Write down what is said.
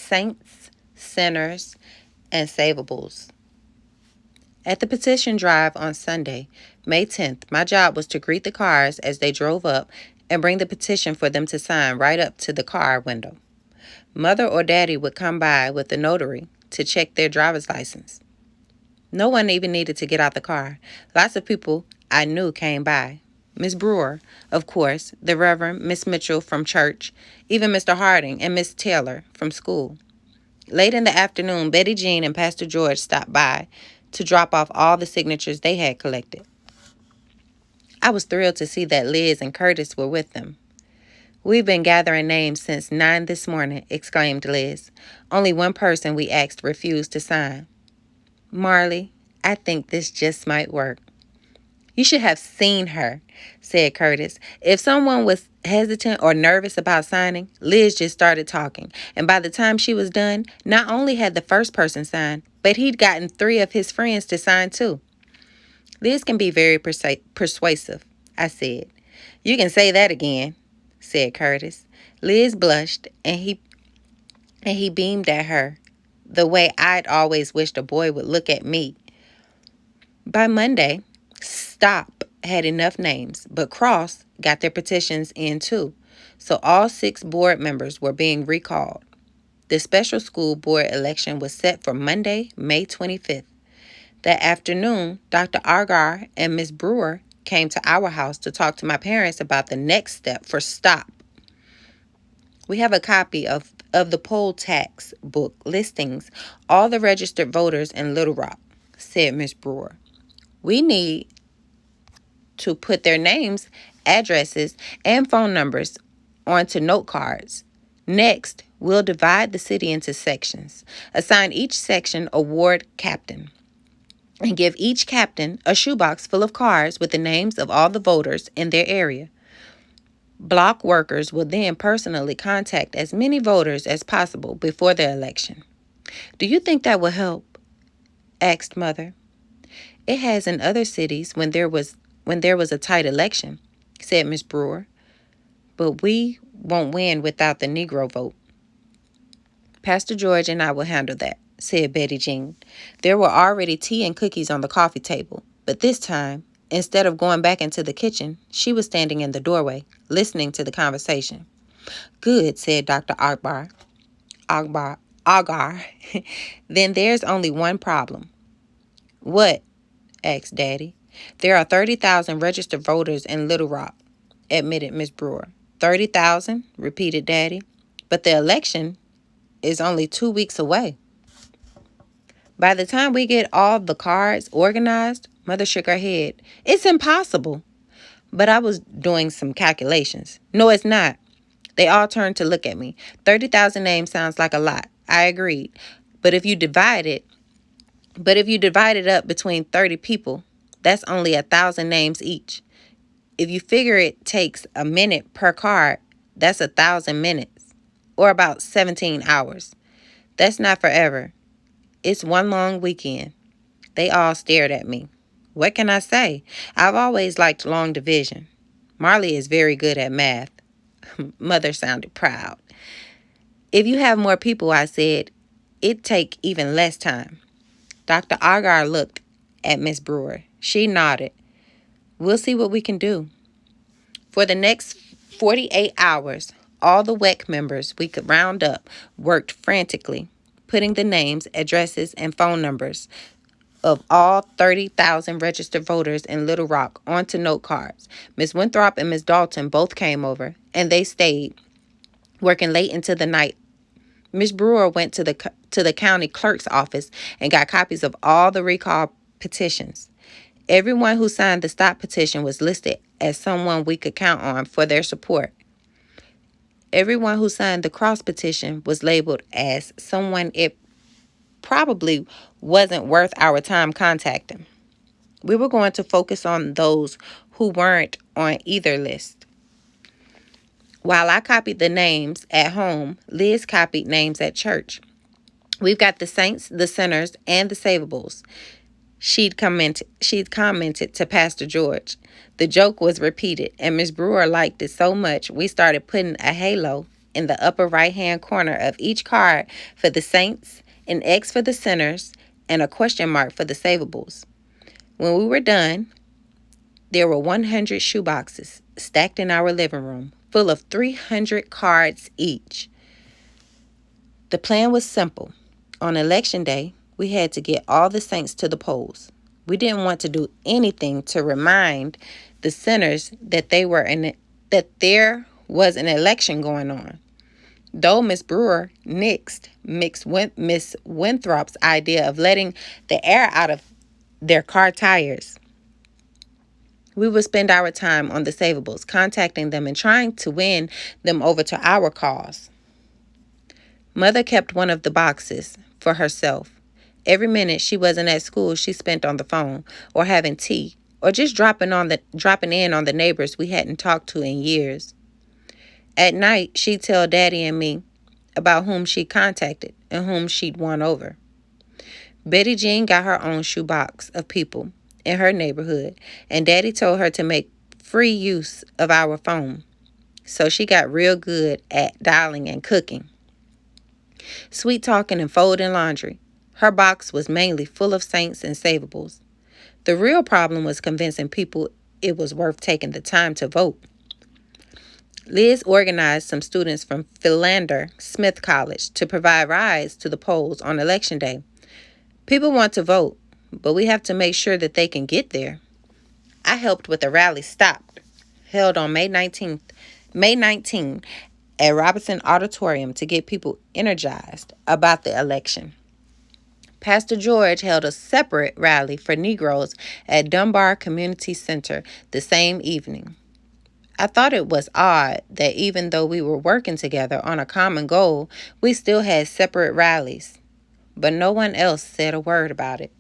saints, sinners, and Savables. At the petition drive on Sunday, May 10th, my job was to greet the cars as they drove up and bring the petition for them to sign right up to the car window. Mother or daddy would come by with the notary to check their driver's license. No one even needed to get out the car. Lots of people I knew came by. Miss Brewer, of course, the Reverend Miss Mitchell from church, even Mr. Harding and Miss Taylor from school. Late in the afternoon, Betty Jean and Pastor George stopped by to drop off all the signatures they had collected. I was thrilled to see that Liz and Curtis were with them. "We've been gathering names since 9 this morning," exclaimed Liz. "Only one person we asked refused to sign." "Marley, I think this just might work." "You should have seen her," said Curtis. "If someone was hesitant or nervous about signing, Liz just started talking. And by the time she was done, not only had the first person signed, but he'd gotten 3 of his friends to sign too." "Liz can be very persuasive," I said. "You can say that again," said Curtis. Liz blushed, and he beamed at her the way I'd always wished a boy would look at me. By Monday, Stop had enough names, but Cross got their petitions in too, so all 6 board members were being recalled. The special school board election was set for Monday, May 25th. That afternoon, Dr. Agar and Miss Brewer came to our house to talk to my parents about the next step for Stop. "We have a copy of the poll tax book listings all the registered voters in Little Rock," said Miss Brewer. "We need to put their names, addresses, and phone numbers onto note cards. Next, we'll divide the city into sections, assign each section a ward captain, and give each captain a shoebox full of cards with the names of all the voters in their area. Block workers will then personally contact as many voters as possible before the election." "Do you think that will help?" asked Mother. "It has in other cities when there was a tight election," said Miss Brewer. "But we won't win without the Negro vote." "Pastor George and I will handle that," said Betty Jean. There were already tea and cookies on the coffee table, but this time, instead of going back into the kitchen, she was standing in the doorway, listening to the conversation. "Good," said Dr. Agar. "Then there's only one problem." "What?" asked Daddy. "There are 30,000 registered voters in Little Rock," admitted Miss Brewer. 30,000, repeated Daddy. "But the election is only 2 weeks away." "By the time we get all the cards organized," Mother shook her head, "it's impossible." But I was doing some calculations. "No, it's not." They all turned to look at me. 30,000 names sounds like a lot. I agreed. But if you divide it up between 30 people, that's only 1,000 names each. If you figure it takes a minute per card, that's 1,000 minutes, or about 17 hours. That's not forever. It's one long weekend. They all stared at me. What can I say? I've always liked long division. Marley is very good at math. Mother sounded proud. "If you have more people," I said, "it'd take even less time." Dr. Agar looked at Miss Brewer. She nodded. "We'll see what we can do." For the next 48 hours, all the WEC members we could round up worked frantically, putting the names, addresses, and phone numbers of all 30,000 registered voters in Little Rock onto note cards. Miss Winthrop and Miss Dalton both came over, and they stayed, working late into the night. Miss Brewer went to the county clerk's office and got copies of all the recall petitions. Everyone who signed the stop petition was listed as someone we could count on for their support. Everyone who signed the cross petition was labeled as someone it probably wasn't worth our time contacting. We were going to focus on those who weren't on either list. While I copied the names at home, Liz copied names at church. "We've got the saints, the sinners, and the Savables," she'd commented to Pastor George. The joke was repeated, and Miss Brewer liked it so much we started putting a halo in the upper right-hand corner of each card for the Saints, an X for the Sinners, and a question mark for the Savables. When we were done, there were 100 shoeboxes stacked in our living room, full of 300 cards each. The plan was simple. On election day, we had to get all the Saints to the polls. We didn't want to do anything to remind the sinners that there was an election going on. Though Miss Brewer nixed Miss Winthrop's idea of letting the air out of their car tires, we would spend our time on the Savables, contacting them and trying to win them over to our cause. Mother kept one of the boxes for herself. Every minute she wasn't at school, she spent on the phone or having tea or just dropping in on the neighbors we hadn't talked to in years. At night, she'd tell Daddy and me about whom she contacted and whom she'd won over. Betty Jean got her own shoebox of people in her neighborhood, and Daddy told her to make free use of our phone. So she got real good at dialing and cooking, sweet talking and folding laundry. Her box was mainly full of Saints and Savables. The real problem was convincing people it was worth taking the time to vote. Liz organized some students from Philander Smith College to provide rides to the polls on election day. People want to vote, but we have to make sure that they can get there. I helped with a rally stop held on May 19th at Robinson Auditorium to get people energized about the election. Pastor George held a separate rally for Negroes at Dunbar Community Center the same evening. I thought it was odd that even though we were working together on a common goal, we still had separate rallies, but no one else said a word about it.